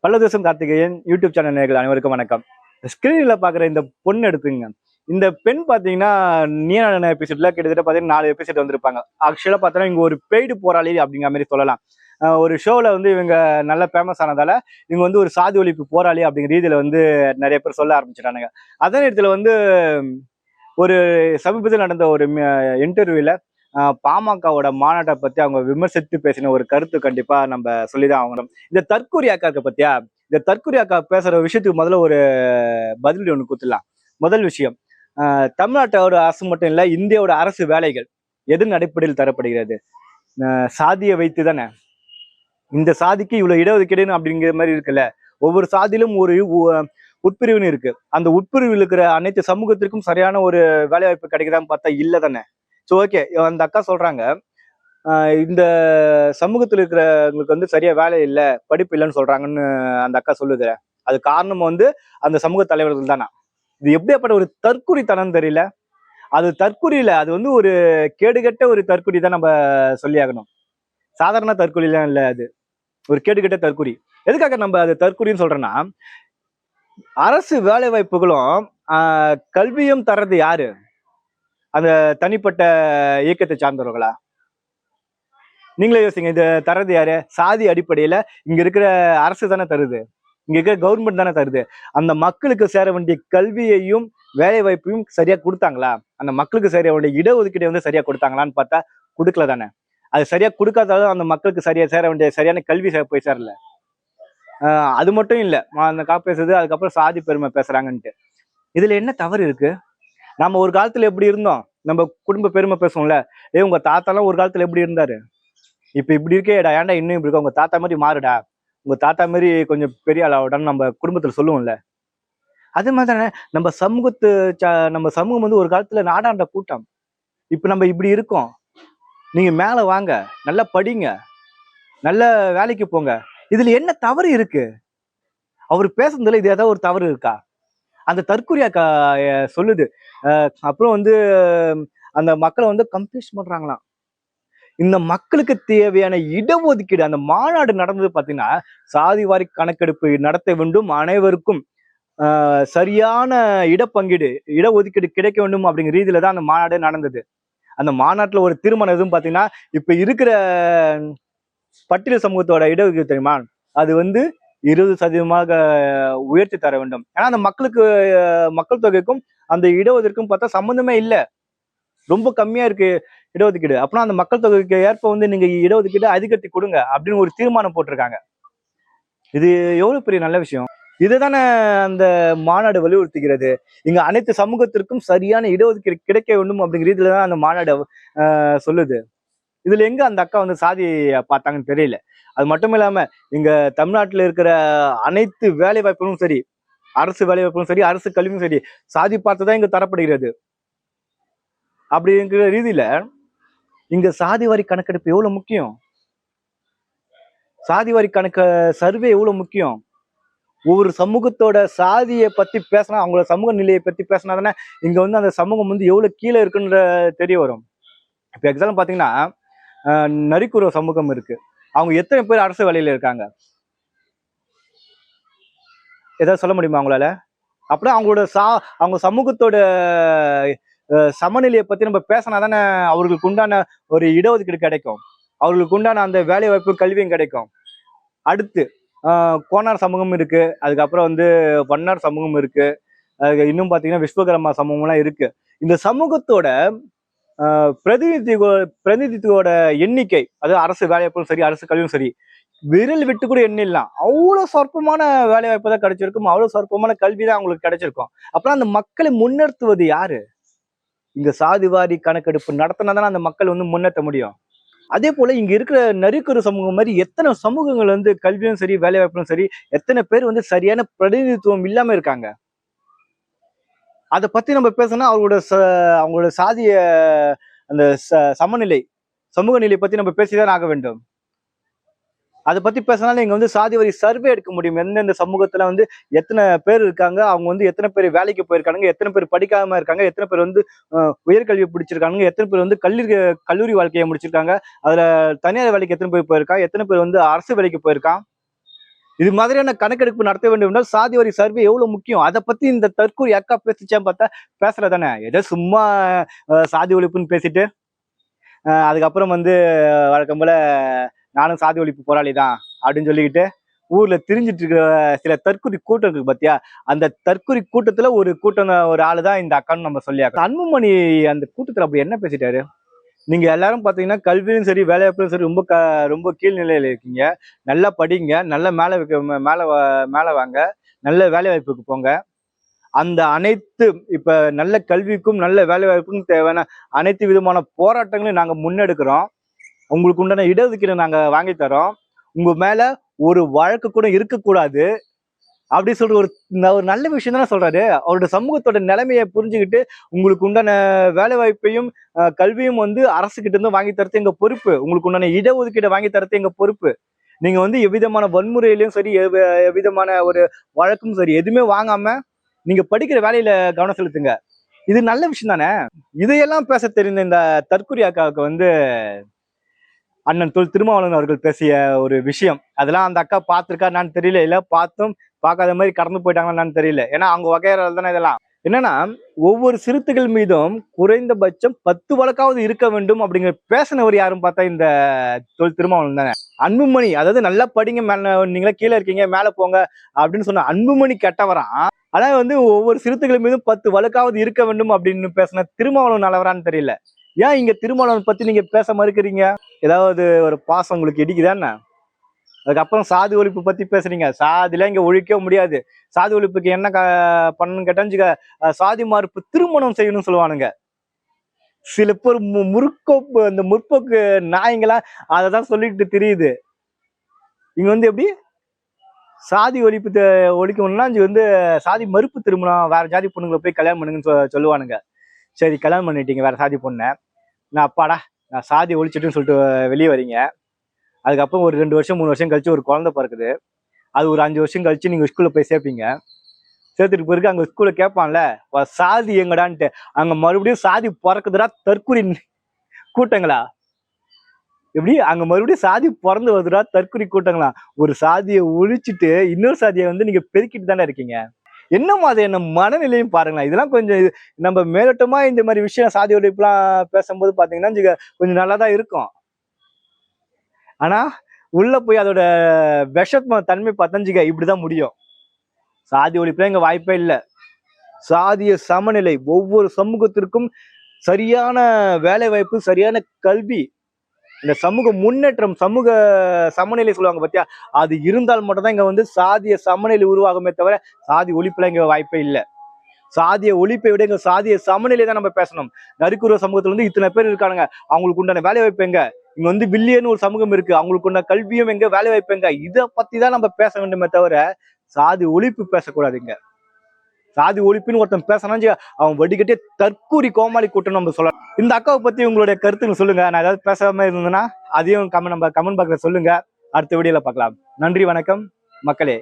பல்லதேசம் Karthikeyan YouTube channel நேயர்கள் அனைவருக்கும் வணக்கம். ஸ்கிரீன்ல பாக்குற இந்த பொண்ணு எடுத்துங்க. இந்த பெண் பாத்தீங்கன்னா நீயான எபிசோட்ல கிட்டத்தட்ட பாத்தீங்கன்னா 4 எபிசோட் வந்திருப்பாங்க. ஆக்சுவலா பார்த்தோன்னா இவங்க ஒரு பெய்டு போராளி அப்படிங்கிற மாதிரி சொல்லலாம். ஒரு ஷோல வந்து இவங்க நல்ல ஃபேமஸ் ஆனதால இவங்க வந்து ஒரு சாதி ஒழிப்பு போராளி அப்படிங்கிற ரீதியில வந்து நிறைய பேர் சொல்ல ஆரம்பிச்சிட்டானுங்க. அதே நேரத்துல வந்து ஒரு சமீபத்தில் நடந்த ஒரு இன்டர்வியூல பாமகவோட மாநாட்டை பத்தி அவங்க விமர்சித்து பேசின ஒரு கருத்து கண்டிப்பா நம்ம சொல்லிதான் ஆகணும். இந்த தற்கூரி அக்கா இருக்க பத்தியா, இந்த தற்கூரி அக்கா பேசுற விஷயத்துக்கு முதல்ல ஒரு பதிலடி ஒண்ணு கொடுத்துடலாம். முதல் விஷயம், தமிழ்நாட்டோட அரசு மட்டும் இல்ல, இந்தியாவோட அரசு வேலைகள் எதன் அடிப்படையில் தரப்படுகிறது? சாதியை வைத்து தானே. இந்த சாதிக்கு இவ்வளவு இடஒதுக்கீடுன்னு அப்படிங்கிற மாதிரி இருக்குல்ல. ஒவ்வொரு சாதியிலும் ஒரு உட்பிரிவுன்னு இருக்கு. அந்த உட்பிரிவில் இருக்கிற அனைத்து சமூகத்திற்கும் சரியான ஒரு வேலை வாய்ப்பு கிடைக்குதான்னு பார்த்தா இல்ல தானே. ஸோ ஓகே, அந்த அக்கா சொல்றாங்க, இந்த சமூகத்தில் இருக்கிறவங்களுக்கு வந்து சரியா வேலை இல்லை, படிப்பு இல்லைன்னு சொல்றாங்கன்னு அந்த அக்கா சொல்லுது. அது காரணம் வந்து அந்த சமூக தலைவர்கள் தானா. இது எப்படியாப்பட்ட ஒரு தற்குறித்தனம் தெரியல. அது தற்குறியில, அது வந்து ஒரு கேடுகட்ட ஒரு தற்குறி தான் நம்ம சொல்லி ஆகணும். சாதாரண தற்குறிலாம் இல்லை, அது ஒரு கேடுகட்ட தற்குறி. எதுக்காக நம்ம அது தற்குறின்னு சொல்றோம்னா, அரசு வேலை வாய்ப்புகளும் கல்வியும் தர்றது யாரு? அந்த தனிப்பட்ட இயக்கத்தை சார்ந்தவர்களா? நீங்களே யோசிங்க. இது தர்றது யாரு? சாதி அடிப்படையில இங்க இருக்கிற அரசு தானே தருது, இங்க இருக்கிற கவர்மெண்ட் தானே தருது. அந்த மக்களுக்கு சேர வேண்டிய கல்வியையும் வேலை வாய்ப்பையும் சரியா கொடுத்தாங்களா? அந்த மக்களுக்கு சேர வேண்டிய இடஒதுக்கீடை வந்து சரியா கொடுத்தாங்களான்னு பார்த்தா கொடுக்கல தானே. அது சரியா கொடுக்காதாலும் அந்த மக்களுக்கு சரியா சேர வேண்டிய சரியான கல்வி போய் சேரல. அது மட்டும் இல்ல, அந்த பேசுறது அதுக்கப்புறம் சாதி பெருமை பேசுறாங்கன்ட்டு. இதுல என்ன தவறு இருக்கு? நம்ம ஒரு காலத்துல எப்படி இருந்தோம்? நம்ம குடும்ப பெருமை பேசுவோம்ல, உங்க தாத்தாலாம் ஒரு காலத்துல எப்படி இருந்தாரு, இப்ப இப்படி இருக்கேடா, ஏன்டா இன்னும் இப்படி இருக்க, உங்க தாத்தா மாதிரி மாறுடா, உங்க தாத்தா மாதிரி கொஞ்சம் பெரிய ஆளாவடான்னு நம்ம குடும்பத்துல சொல்லுவோம்ல. அது மாதிரி தானே நம்ம சமூகம் வந்து ஒரு காலத்துல நாடாண்ட கூட்டம். இப்ப நம்ம இப்படி இருக்கோம். நீங்க மேல வாங்க, நல்லா படிங்க, நல்ல வேலைக்கு போங்க. இதுல என்ன தவறு இருக்கு? அவர் பேசுனதுல இது ஏதாவது ஒரு தவறு இருக்கா? அந்த தற்கொலையா சொல்லுது. அப்புறம் வந்து அந்த மக்களை வந்து கம்ப்ளீட் பண்றாங்களாம். இந்த மக்களுக்கு தேவையான இடஒதுக்கீடு, அந்த மாநாடு நடந்தது பாத்தீங்கன்னா, சாதிவாரி கணக்கெடுப்பு நடத்த வேண்டும், அனைவருக்கும் சரியான இடப்பங்கீடு, இடஒதுக்கீடு கிடைக்க வேண்டும் அப்படிங்கிற ரீதியில தான் அந்த மாநாடு நடந்தது. அந்த மாநாட்டுல ஒரு தீர்மானம் எதுவும் பாத்தீங்கன்னா, இப்ப இருக்கிற பட்டியல் சமூகத்தோட இடஒதுக்கீடு தெரியுமா, அது வந்து 20% உயர்த்தி தர வேண்டும். ஏன்னா அந்த மக்கள் தொகைக்கும் அந்த இடஒதுக்கீடுக்கும் பார்த்தா சம்பந்தமே இல்லை, ரொம்ப கம்மியா இருக்கு இடஒதுக்கீடு. அப்படின்னா அந்த மக்கள் தொகைக்கு ஏற்ப வந்து நீங்க இடஒதுக்கீடு அதிகரித்து கொடுங்க அப்படின்னு ஒரு தீர்மானம் போட்டிருக்காங்க. இது எவ்வளவு பெரிய நல்ல விஷயம். இதுதானே அந்த மாநாடு வலியுறுத்துகிறது. இங்க அனைத்து சமூகத்திற்கும் சரியான இடஒதுக்கீடு கிடைக்க வேண்டும் அப்படிங்கிற ரீதியில தான் அந்த மாநாடு சொல்லுது. இதுல எங்க அந்த அக்கா வந்து சாதி பார்த்தாங்கன்னு தெரியல. அது மட்டும் இல்லாம இங்க தமிழ்நாட்டுல இருக்கிற அனைத்து வேலை வாய்ப்புகளும் சரி, அரசு வேலை வாய்ப்புகளும் சரி, அரசு கல்வியும் சரி, சாதி பார்த்துதான் இங்க தரப்படுகிறது. அப்படிங்கிற ரீதியில இங்க சாதிவாரி கணக்கெடுப்பு எவ்வளவு முக்கியம், சாதிவாரி சர்வே எவ்வளவு முக்கியம். ஒவ்வொரு சமூகத்தோட சாதியை பத்தி பேசினா, அவங்களோட சமூக நிலையை பத்தி பேசினா தானே இங்க வந்து அந்த சமூகம் வந்து எவ்வளவு கீழே இருக்குன்ற தெரிய வரும். இப்ப எக்ஸாம்பிள் பாத்தீங்கன்னா, நரிக்குறவ சமூகம் இருக்கு. அவங்க எத்தனை பேர் அரசு வேலையில இருக்காங்க? ஏதாவது சொல்ல முடியுமா அவங்களால? அப்படின்னா அவங்க சமூகத்தோட சமநிலையை பத்தி நம்ம பேசினா தானே அவர்களுக்கு உண்டான ஒரு இடஒதுக்கீடு கிடைக்கும், அவர்களுக்கு உண்டான அந்த வேலை வாய்ப்பு கல்வியும் கிடைக்கும். அடுத்து கோனார் சமூகம் இருக்கு, அதுக்கப்புறம் வந்து வண்ணார் சமூகம் இருக்கு, அதுக்கு இன்னும் பாத்தீங்கன்னா விஸ்வகர்மா சமூகம் எல்லாம் இருக்கு. இந்த சமூகத்தோட பிரதிநிதித்துவோட எண்ணிக்கை, அதாவது அரசு வேலைவாய்ப்பும் சரி, அரசு கல்வியும் சரி, விரல் விட்டு கூட எண்ணிடலாம். அவ்வளவு சொற்பமான வேலை வாய்ப்பு தான் கிடைச்சிருக்கும், அவ்வளவு சொற்பமான கல்வி தான் அவங்களுக்கு கிடைச்சிருக்கும். அப்புறம் அந்த மக்களை முன்னெடுத்துவது யாரு? இங்க சாதிவாரி கணக்கெடுப்பு நடத்தினாதானே அந்த மக்கள் வந்து முன்னேற்ற முடியும். அதே போல இங்க இருக்கிற நரிக்குறு சமூகம் மாதிரி எத்தனை சமூகங்கள் வந்து கல்வியும் சரி, வேலை வாய்ப்பும் சரி, எத்தனை பேர் வந்து சரியான பிரதிநிதித்துவம் இல்லாம இருக்காங்க. அதை பத்தி நம்ம பேசணும். அவங்களோட சாதிய அந்த சமநிலை, சமூக நிலை பத்தி நம்ம பேசிதான் ஆக வேண்டும். அதை பத்தி பேசினாலும் இங்க வந்து சாதி வரி சர்வே எடுக்க முடியும். எந்தெந்த சமூகத்துல வந்து எத்தனை பேர் இருக்காங்க, அவங்க வந்து எத்தனை பேர் வேலைக்கு போயிருக்காங்க, எத்தனை பேர் படிக்காம இருக்காங்க, எத்தனை பேர் வந்து உயர்கல்வி பிடிச்சிருக்காங்க, எத்தனை பேர் வந்து கல்லூரி வாழ்க்கையை முடிச்சிருக்காங்க, அதுல தனியார் வேலைக்கு எத்தனை பேர் போயிருக்கா, எத்தனை பேர் வந்து அரசு வேலைக்கு போயிருக்கான். இது மாதிரியான கணக்கெடுப்பு நடத்த வேண்டும் என்றால் சாதி வாரி சர்வே எவ்வளவு முக்கியம். அதை பத்தி இந்த தற்கூரி அக்கா பேசிச்சான்னு பார்த்தா பேசுறதானே. ஏதோ சும்மா சாதி ஒழிப்புன்னு பேசிட்டு அதுக்கப்புறம் வந்து வழக்கம் போல நானும் சாதி ஒழிப்பு போராளி தான் அப்படின்னு சொல்லிக்கிட்டு ஊர்ல திரிஞ்சிட்டு இருக்கிற சில தற்கொலை கூட்டம் இருக்கு பாத்தியா, அந்த தற்கொலை கூட்டத்துல ஒரு கூட்டம் ஒரு ஆளுதான் இந்த அக்கான்னு நம்ம சொல்லியாக்கோம். அன்புமணி அந்த கூட்டத்துல அப்படி என்ன பேசிட்டாரு? நீங்க எல்லாரும் பாத்தீங்கன்னா கல்வியும் சரி வேலைவாய்ப்பும் சரி ரொம்ப கீழ்நிலையில இருக்கீங்க. நல்லா படிங்க, நல்ல மேல வாங்க, நல்ல வேலை வாய்ப்புக்கு போங்க. அந்த அனைத்து இப்ப நல்ல கல்விக்கும் நல்ல வேலை வாய்ப்புக்கும் தேவையான அனைத்து விதமான போராட்டங்களையும் நாங்க முன்னெடுக்கிறோம். உங்களுக்கு உண்டான இடஒதுக்கீடு நாங்க வாங்கி தரோம். உங்க மேல ஒரு வழக்கு கூட இருக்கக்கூடாது அப்படி சொல்ற ஒரு நல்ல விஷயம் தானே சொல்றாரு. அவரோட சமூகத்தோட நிலைமையை புரிஞ்சுக்கிட்டு உங்களுக்கு உண்டான வேலை வாய்ப்பையும் கல்வியும் வந்து அரசு கிட்ட இருந்து வாங்கி தரது எங்க பொறுப்பு. உங்களுக்கு உண்டான இடஒதுக்கீடை வாங்கி தரது எங்க பொறுப்பு. நீங்க வந்து எவ்விதமான வன்முறையிலையும் சரி எவ்விதமான ஒரு வழக்கும் சரி எதுவுமே வாங்காம நீங்க படிக்கிற வேலையில கவனம் செலுத்துங்க. இது நல்ல விஷயம் தானே. இதையெல்லாம் பேச தெரிந்த இந்த தற்கொலை அக்காவுக்கு வந்து அண்ணன் திருமாவளவன் அவர்கள் பேசிய ஒரு விஷயம், அதெல்லாம் அந்த அக்கா பார்த்திருக்கா நான் தெரியல, இல்ல பார்த்தும் பார்க்காத மாதிரி கடந்து போயிட்டாங்கன்னு தெரியல. ஏன்னா அவங்க வகையறால் தானே இதெல்லாம். என்னன்னா ஒவ்வொரு சிறுத்தைகள் மீதும் குறைந்தபட்சம் 10 வழக்காவது இருக்க வேண்டும் அப்படிங்கிற பேசினவர் யாரும் பார்த்தா இந்த திருமாவளவன் தானே. அன்புமணி அதாவது நல்லா படிங்க, நீங்களே கீழே இருக்கீங்க மேல போங்க அப்படின்னு சொன்ன அன்புமணி கெட்டவரான். ஆனா வந்து ஒவ்வொரு சிறுத்தைகள் மீதும் 10 வழக்காவது இருக்க வேண்டும் அப்படின்னு பேசின திருமாவளவன் நல்லவரான்னு தெரியல. ஏன் இங்க திருமாவளவன் பத்தி நீங்க பேச மறுக்கிறீங்க? ஏதாவது ஒரு பாசம் உங்களுக்கு இடிக்குதானே? அதுக்கப்புறம் சாதி ஒழிப்பு பத்தி பேசுறீங்க. சாதிலாம் இங்க ஒழிக்க முடியாது. சாதி ஒழிப்புக்கு என்ன பண்ணணும்னு கேட்டாச்சுக்க சாதி மறுப்பு திருமணம் செய்யணும்னு சொல்லுவானுங்க. சில பேர் இந்த முற்போக்கு நாயங்களா அததான் சொல்லிட்டு தெரியுது. இங்க வந்து எப்படி சாதி ஒழிப்பு ஒழிக்கணும்னா இங்க வந்து சாதி மறுப்பு திருமணம், வேற ஜாதி பொண்ணுங்களை போய் கல்யாணம் பண்ணுங்கன்னு சொல்லுவானுங்க. சரி கல்யாணம் பண்ணிட்டீங்க வேற சாதி பொண்ணை, நான் அப்பாடா நான் சாதி ஒழிச்சிட்டுன்னு சொல்லிட்டு வெளியே வரீங்க. அதுக்கப்புறம் ஒரு 2 வருஷம் 3 வருஷம் கழிச்சு ஒரு குழந்தை பிறக்குது. அது ஒரு 5 வருஷம் கழிச்சு நீங்க ஸ்கூல்ல போய் சேர்ப்பீங்க. சேர்த்துட்டு பிறகு அங்க ஸ்கூல்ல கேட்பான்ல சாதி எங்கடான்ட்டு, அங்க மறுபடியும் சாதி பிறக்குதுடா தற்கொலை கூட்டங்களா? எப்படி அங்க மறுபடியும் சாதி பிறந்து வருதுடா தற்கொலை கூட்டங்களா? ஒரு சாதியை ஒழிச்சிட்டு இன்னொரு சாதியை வந்து நீங்க பெருக்கிட்டு தானே இருக்கீங்க. என்ன மாதிரியான மனநிலையும் பாருங்களேன். இதெல்லாம் கொஞ்சம் நம்ம மேலோட்டமா இந்த மாதிரி விஷயம் சாதி ஒழிப்புலாம் பேசும்போது பாத்தீங்கன்னா கொஞ்சம் நல்லாதான் இருக்கும். ஆனா உள்ள போய் அதோட விஷம தன்மை பத்தஞ்சுக்க இப்படிதான் முடியும். சாதி ஒழிப்புல இங்க வாய்ப்பே இல்லை. சாதிய சமநிலை, ஒவ்வொரு சமூகத்திற்கும் சரியான வேலை வாய்ப்பு, சரியான கல்வி, இந்த சமூக முன்னேற்றம், சமூக சமநிலை சொல்லுவாங்க பாத்தியா, அது இருந்தால் மட்டும்தான் இங்க வந்து சாதிய சமநிலை உருவாகுமே தவிர சாதி ஒழிப்புல இங்க வாய்ப்பே இல்லை. சாதிய ஒழிப்பை விட இங்க சாதிய சமநிலை தான் நம்ம பேசணும். நரிக்குற சமூகத்துல வந்து இத்தனை பேர் இருக்கானுங்க, அவங்களுக்கு உண்டான வேலை வாய்ப்பு எங்க? இங்க வந்து வில்லியன்னு ஒரு சமூகம் இருக்கு, அவங்களுக்கு உண்டான கல்வியும் எங்க, வேலை வாய்ப்பு எங்க? இதை பத்தி தான் நம்ம பேச வேண்டுமே தவிர சாதி ஒழிப்பு பேசக்கூடாதுங்க. சாதி ஒழிப்புன்னு ஒருத்தன் பேசினா அவன் வடிகட்டிய தற்கூரி கோமாளி கூட்டம் நம்ம சொல்லலாம். இந்த அக்காவை பத்தி உங்களுடைய கருத்துன்னு சொல்லுங்க. நான் ஏதாவது பேசாம இருந்தேன்னா அதையும் நம்ம கமெண்ட் பாக்ஸ்ல சொல்லுங்க. அடுத்த வீடியோல பார்க்கலாம். நன்றி, வணக்கம் மக்களே.